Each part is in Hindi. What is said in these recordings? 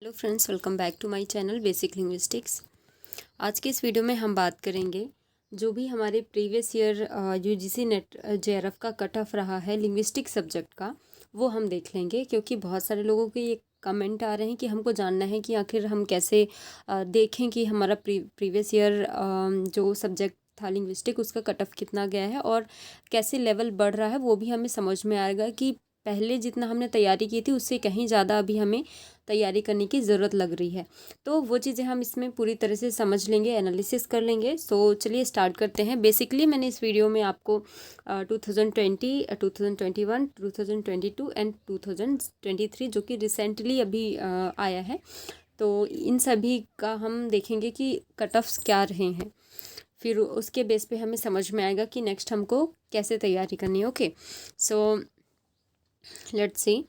Hello friends, welcome back to my channel basic linguistics. आज के इस वीडियो में हम बात करेंगे जो भी हमारे previous year UGC NET JRF का कट ऑफ रहा है लिंग्विस्टिक सब्जेक्ट का, वो हम देख लेंगे। क्योंकि बहुत सारे लोगों के ये कमेंट आ रहे हैं कि हमको जानना है कि आखिर हम कैसे देखें कि हमारा प्रीवियस ईयर जो सब्जेक्ट था लिंग्विस्टिक उसका कट ऑफ कितना गया है और कैसे लेवल बढ़ रहा है, वो भी हमें समझ में आएगा कि पहले जितना हमने तैयारी की थी उससे कहीं ज़्यादा अभी हमें तैयारी करने की ज़रूरत लग रही है। तो वो चीज़ें हम इसमें पूरी तरह से समझ लेंगे, एनालिसिस कर लेंगे। सो चलिए स्टार्ट करते हैं। बेसिकली मैंने इस वीडियो में आपको 2020, 2021, 2022 एंड 2023 जो कि रिसेंटली अभी आया है, तो इन सभी का हम देखेंगे कि कट ऑफ्स क्या रहे हैं। फिर उसके बेस पे हमें समझ में आएगा कि नेक्स्ट हमको कैसे तैयारी करनी है। Okay, so let's see.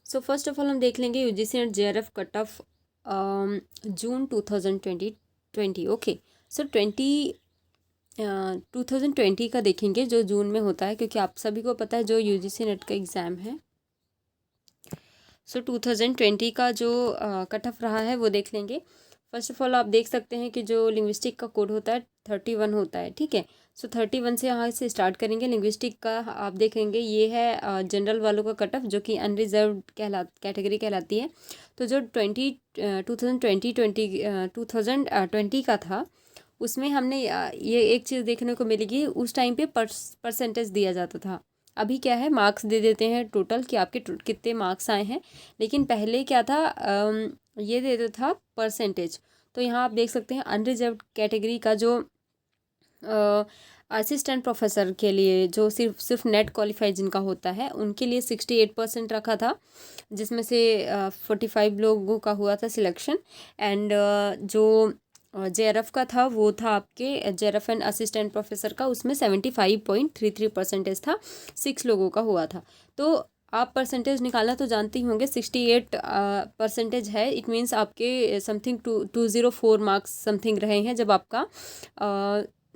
So first of all हम देख लेंगे UGC NET JRF cut off June 2020। Okay, so 2020 का देखेंगे जो जून में होता है, क्योंकि आप सभी को पता है जो यूजीसी नेट का एग्ज़ाम है। सो 2020 का जो कट ऑफ रहा है वो देख लेंगे। फर्स्ट ऑफ ऑल आप देख सकते हैं कि जो लिंग्विस्टिक का कोड होता है 31 होता है, ठीक है। सो 31 से यहाँ से स्टार्ट करेंगे। लिंग्विस्टिक का आप देखेंगे ये है जनरल वालों का कट ऑफ, जो कि अनरिजर्व कैटेगरी कहलाती है। तो जो 2020 का था उसमें हमने ये एक चीज़ देखने को मिलेगी, उस टाइम पे परसेंटेज दिया जाता था। अभी क्या है, मार्क्स दे देते हैं टोटल कि आपके कितने मार्क्स आए हैं। लेकिन पहले क्या था, ये देता था परसेंटेज। तो यहाँ आप देख सकते हैं अनरिजर्व कैटेगरी का जो असिस्टेंट प्रोफेसर के लिए जो सिर्फ नेट क्वालिफाई जिनका होता है उनके लिए 68% रखा था, जिसमें से 45 लोगों का हुआ था सिलेक्शन। एंड जो जेआरएफ का था वो था आपके जेआरएफ एंड असिस्टेंट प्रोफेसर का, उसमें 75.33% था, 6 लोगों का हुआ था। तो आप परसेंटेज निकालना तो जानते ही होंगे, 68% है। इट मीन्स आपके समथिंग 204 मार्क्स समथिंग रहे हैं जब आपका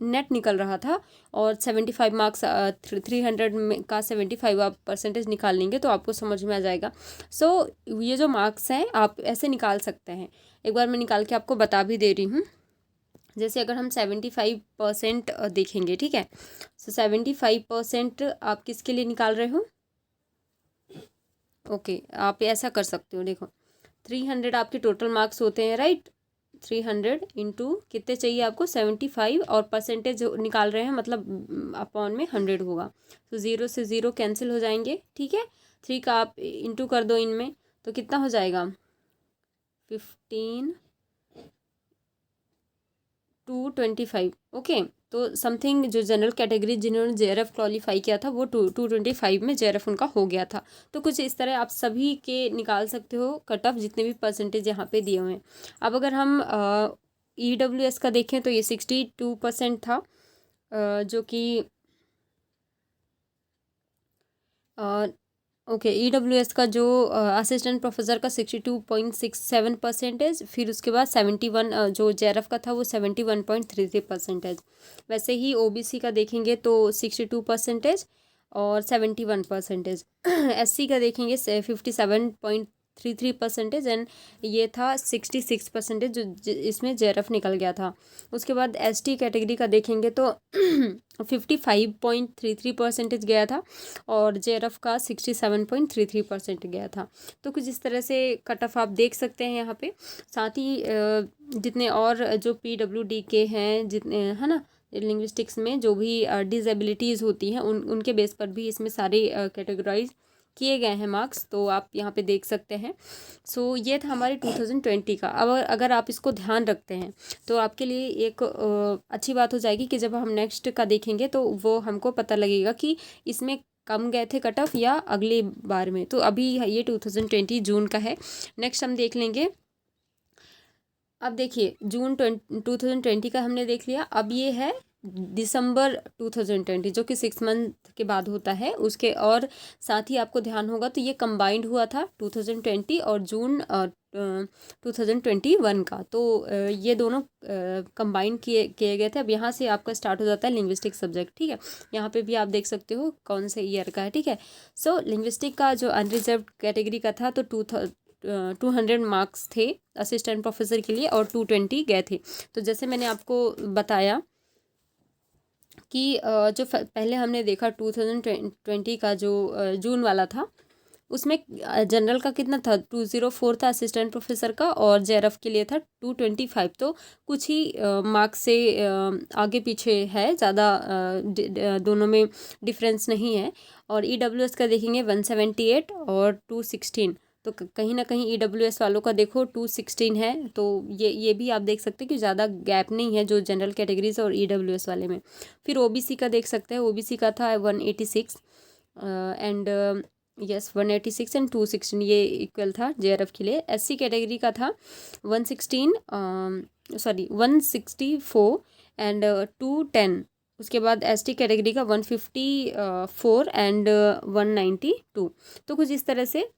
नेट निकल रहा था। और 75 मार्क्स 300 में का 75 आप परसेंटेज निकाल लेंगे तो आपको समझ में आ जाएगा। सो ये जो मार्क्स हैं आप ऐसे निकाल सकते हैं। एक बार मैं निकाल के आपको बता भी दे रही हूँ। जैसे अगर हम 75% देखेंगे, ठीक है। सो 75% आप किसके लिए निकाल रहे हो? ओके, आप ऐसा कर सकते हो, देखो 300 आपके टोटल मार्क्स होते हैं, राइट। 300 इंटू कितने चाहिए आपको? 75, और परसेंटेज निकाल रहे हैं मतलब अपॉन में 100 होगा। तो 0 से 0 कैंसिल हो जाएंगे, ठीक है। 3 का आप इंटू कर दो इनमें, तो कितना हो जाएगा? 15 टू 25। ओके, तो समथिंग जो जनरल कैटेगरी जिन्होंने जेआरएफ क्वालिफाई किया था वो 225 में जेआरएफ उनका हो गया था। तो कुछ इस तरह आप सभी के निकाल सकते हो कट ऑफ, जितने भी परसेंटेज यहाँ पे दिए हुए हैं। अब अगर हम ईडब्ल्यूएस का देखें तो ये 62% था, जो कि ओके, ईडब्ल्यूएस का जो असिस्टेंट प्रोफेसर का 62.67%। फिर उसके बाद 71 जो जेआरएफ का था वो 71.33%। वैसे ही ओबीसी का देखेंगे तो 62% और 71%। एससी का देखेंगे 57.33%, एंड ये था 66% जो इसमें जेआरएफ निकल गया था। उसके बाद एसटी कैटेगरी का देखेंगे तो 55.33% गया था, और जेआरएफ का 67.33% गया था। तो कुछ इस तरह से कट ऑफ आप देख सकते हैं यहाँ पे। साथ ही जितने और जो पीडब्ल्यूडी के हैं, जितने है ना लिंग्विस्टिक्स में जो भी डिसेबिलिटीज़ होती हैं उनके बेस पर भी इसमें सारे कैटेगराइज किए गए हैं मार्क्स, तो आप यहाँ पे देख सकते हैं। सो ये था हमारे 2020 का। अब अगर आप इसको ध्यान रखते हैं तो आपके लिए एक अच्छी बात हो जाएगी कि जब हम नेक्स्ट का देखेंगे तो वो हमको पता लगेगा कि इसमें कम गए थे कट ऑफ या अगले बार में। तो अभी ये 2020 जून का है। नेक्स्ट हम देख लेंगे। अब देखिए जून 2020 का हमने देख लिया। अब ये है दिसंबर 2020, जो कि 6 मंथ के बाद होता है उसके। और साथ ही आपको ध्यान होगा तो ये कंबाइंड हुआ था 2020 और जून 2021 का। तो ये दोनों कंबाइंड किए गए थे। अब यहाँ से आपका स्टार्ट हो जाता है लिंग्विस्टिक सब्जेक्ट, ठीक है। यहाँ पे भी आप देख सकते हो कौन से ईयर का है, ठीक है। सो लिंग्विस्टिक का जो अनरिजर्व कैटेगरी का था तो 200 मार्क्स थे असिस्टेंट प्रोफेसर के लिए और 220 गए थे। तो जैसे मैंने आपको बताया कि जो पहले हमने देखा 2020 का जो जून वाला था, उसमें जनरल का कितना था, 204 था असिस्टेंट प्रोफेसर का, और जेआरएफ के लिए था 225। तो कुछ ही मार्क्स से आगे पीछे है, ज़्यादा दोनों में डिफरेंस नहीं है। और ईडब्ल्यूएस का देखेंगे 178 और 216। तो कहीं ना कहीं ईडब्ल्यूएस वालों का देखो 216 है, तो ये भी आप देख सकते हैं कि ज़्यादा गैप नहीं है जो जनरल कैटेगरीज और ईडब्ल्यूएस वाले में। फिर ओबीसी का देख सकते हैं, ओबीसी का था 186 एंड यस 186 एंड 216, ये इक्वल था जेआरएफ के लिए। एससी कैटेगरी का था 164 एंड 210। उसके बाद एसटी कैटेगरी का 154 एंड 192। तो कुछ इस तरह से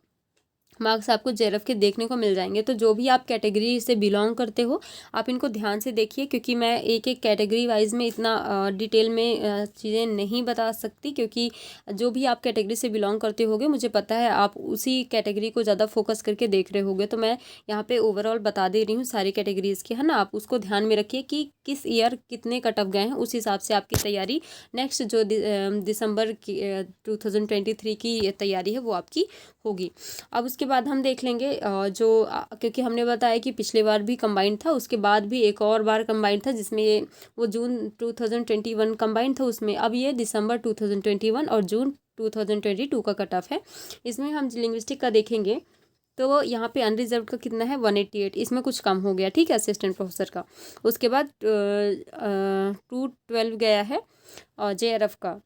मार्क्स आपको जेआरएफ के देखने को मिल जाएंगे। तो जो भी आप कैटेगरी से बिलोंग करते हो, आप इनको ध्यान से देखिए, क्योंकि मैं एक एक कैटेगरी वाइज में इतना डिटेल में चीज़ें नहीं बता सकती, क्योंकि जो भी आप कैटेगरी से बिलोंग करते होगे, मुझे पता है आप उसी कैटेगरी को ज़्यादा फोकस करके देख रहे होगे। तो मैं यहाँ पे ओवरऑल बता दे रही हूँ सारी कैटेगरीज़ की, है ना। आप उसको ध्यान में रखिए कि किस ईयर कितने कट ऑफ गए हैं, उस हिसाब से आपकी तैयारी नेक्स्ट जो दिसंबर की 2023 की तैयारी है वो आपकी होगी। अब उसके बाद हम देख लेंगे क्योंकि हमने बताया कि पिछले बार भी कंबाइंड था, उसके बाद भी एक और बार कंबाइंड था, जिसमें ये वो जून 2021 कंबाइंड था उसमें। अब ये दिसंबर 2021 और जून 2022 का कट ऑफ है। इसमें हम लिंग्विस्टिक का देखेंगे तो यहाँ पे अनरिजर्व का कितना है 188, इसमें कुछ कम हो गया, ठीक है, असिस्टेंट प्रोफेसर का। उसके बाद 212 गया है और जेआरएफ का,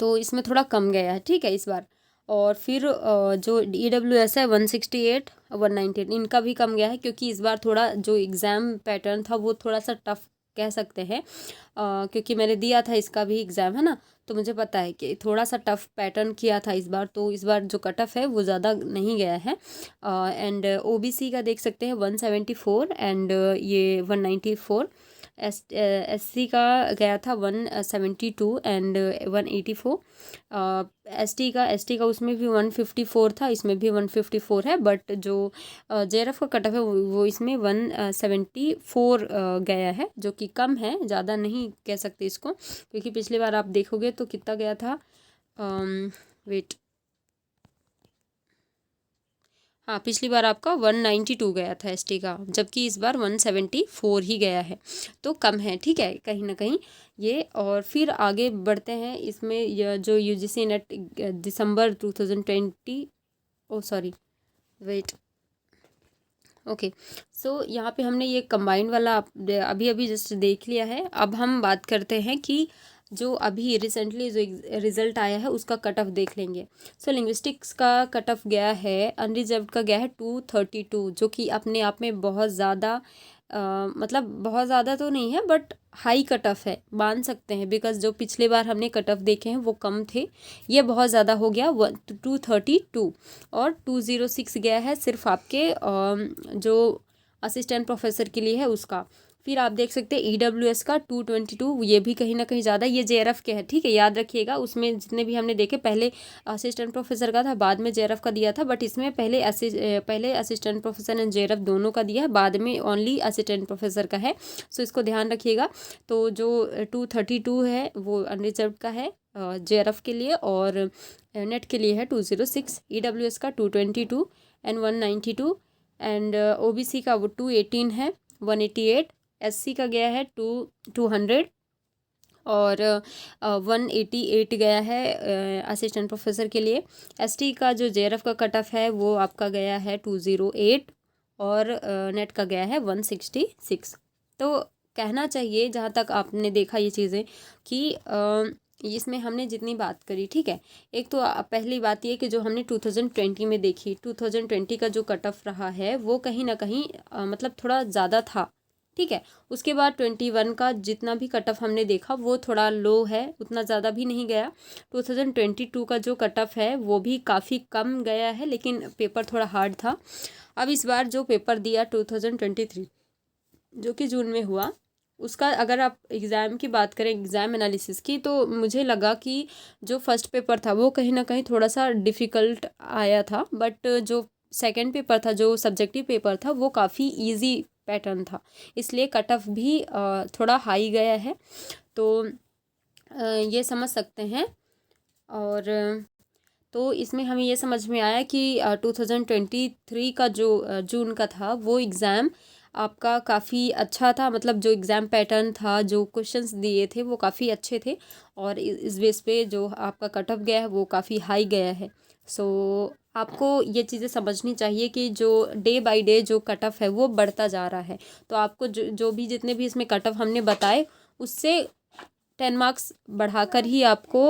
तो इसमें थोड़ा कम गया है, ठीक है, इस बार। और फिर जो ईडब्ल्यूएस है 168 119, इनका भी कम गया है, क्योंकि इस बार थोड़ा जो एग्ज़ाम पैटर्न था वो थोड़ा सा टफ कह सकते हैं, क्योंकि मैंने दिया था इसका भी एग्ज़ाम, है ना। तो मुझे पता है कि थोड़ा सा टफ पैटर्न किया था इस बार, तो इस बार जो कट ऑफ है वो ज़्यादा नहीं गया है। एंड ओबीसी का देख सकते हैं 174 एंड ये 194। एससी का गया था 172 एंड 184। एसटी का उसमें भी 154 था, इसमें भी 154 है, बट जो जेआरएफ का कट ऑफ है वो इसमें 174 गया है, जो कि कम है, ज़्यादा नहीं कह सकते इसको, क्योंकि पिछली बार आप देखोगे तो कितना गया था, वेट, हाँ, पिछली बार आपका 192 गया था एसटी का, जबकि इस बार 174 ही गया है, तो कम है, ठीक है, कहीं ना कहीं ये। और फिर आगे बढ़ते हैं, इसमें जो यूजीसी नेट दिसंबर 2020, ओ सॉरी वेट, ओके, सो यहाँ पे हमने ये कंबाइंड वाला अभी अभी जस्ट देख लिया है। अब हम बात करते हैं कि जो अभी रिसेंटली जो रिज़ल्ट आया है उसका कट ऑफ देख लेंगे। सो लिंग्विस्टिक्स का कट ऑफ गया है, अनरिजर्व्ड का गया है 232, जो कि अपने आप में बहुत ज़्यादा मतलब बहुत ज़्यादा तो नहीं है, बट हाई कट ऑफ है, मान सकते हैं, बिकॉज जो पिछले बार हमने कट ऑफ देखे हैं वो कम थे, ये बहुत ज़्यादा हो गया 232। और 206 गया है सिर्फ आपके जो असिस्टेंट प्रोफेसर के लिए है उसका। फिर आप देख सकते हैं ईडब्ल्यूएस का 222, ये भी कहीं ना कहीं ज़्यादा, ये जेआरएफ के है, ठीक है, याद रखिएगा। उसमें जितने भी हमने देखे, पहले असिस्टेंट प्रोफेसर का था, बाद में जेआरएफ का दिया था, बट इसमें पहले असिस्टेंट प्रोफेसर एंड जेआरएफ दोनों का दिया है, बाद में ओनली असिस्टेंट प्रोफेसर का है, सो इसको ध्यान रखिएगा। तो जो 232 है वो अनरिजर्व का है जेआरएफ के लिए, और नेट के लिए है 206, ईडब्ल्यूएस का 222 एंड 192, एंड ओबीसी का वो 218 है 188, एससी का गया है 200 और 188 गया है असिस्टेंट प्रोफेसर के लिए। एसटी का जो जेआरएफ का कट ऑफ है वो आपका गया है 208 और नेट का गया है 166। तो कहना चाहिए, जहाँ तक आपने देखा ये चीज़ें, कि इसमें हमने जितनी बात करी, ठीक है, एक तो पहली बात ये कि जो हमने 2020 में देखी, 2020 का जो कट ऑफ रहा है वो कहीं ना कहीं मतलब थोड़ा ज़्यादा था, ठीक है। उसके बाद 21 का जितना भी कट ऑफ हमने देखा वो थोड़ा लो है, उतना ज़्यादा भी नहीं गया। 2022 का जो कट ऑफ है वो भी काफ़ी कम गया है, लेकिन पेपर थोड़ा हार्ड था। अब इस बार जो पेपर दिया 2023 जो कि जून में हुआ, उसका अगर आप एग्ज़ाम की बात करें, एग्ज़ाम एनालिसिस की, तो मुझे लगा कि जो फर्स्ट पेपर था वो कहीं ना कहीं थोड़ा सा डिफ़िकल्ट आया था, बट जो सेकंड पेपर था, जो सब्जेक्टिव पेपर था, वो काफ़ी इजी पैटर्न था, इसलिए कट ऑफ भी थोड़ा हाई गया है। तो ये समझ सकते हैं। और तो इसमें हमें ये समझ में आया कि 2023 का जो जून का था वो एग्ज़ाम आपका काफ़ी अच्छा था, मतलब जो एग्ज़ाम पैटर्न था, जो क्वेश्चंस दिए थे वो काफ़ी अच्छे थे, और इस बेस पे जो आपका कट ऑफ गया है वो काफ़ी हाई गया है। सो आपको ये चीज़ें समझनी चाहिए कि जो डे बाय डे जो कट ऑफ है वो बढ़ता जा रहा है। तो आपको जो भी जितने भी इसमें कट ऑफ हमने बताए उससे 10 मार्क्स बढ़ाकर ही आपको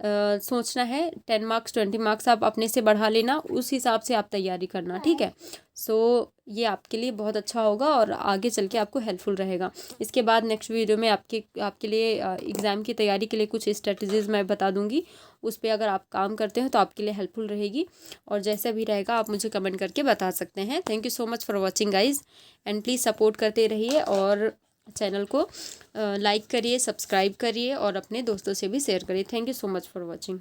सोचना है। 10 मार्क्स 20 मार्क्स आप अपने से बढ़ा लेना, उस हिसाब से आप तैयारी करना, ठीक है। सो ये आपके लिए बहुत अच्छा होगा और आगे चल के आपको हेल्पफुल रहेगा। इसके बाद नेक्स्ट वीडियो में आपके लिए एग्ज़ाम की तैयारी के लिए कुछ स्ट्रेटजीज़ मैं बता दूंगी, उस पर अगर आप काम करते हो तो आपके लिए हेल्पफुल रहेगी। और जैसा भी रहेगा आप मुझे कमेंट करके बता सकते हैं। Thank you so much for watching guys, and please support करते रहिए, और चैनल को लाइक करिए, सब्सक्राइब करिए, और अपने दोस्तों से भी शेयर करिए। Thank you so much for watching.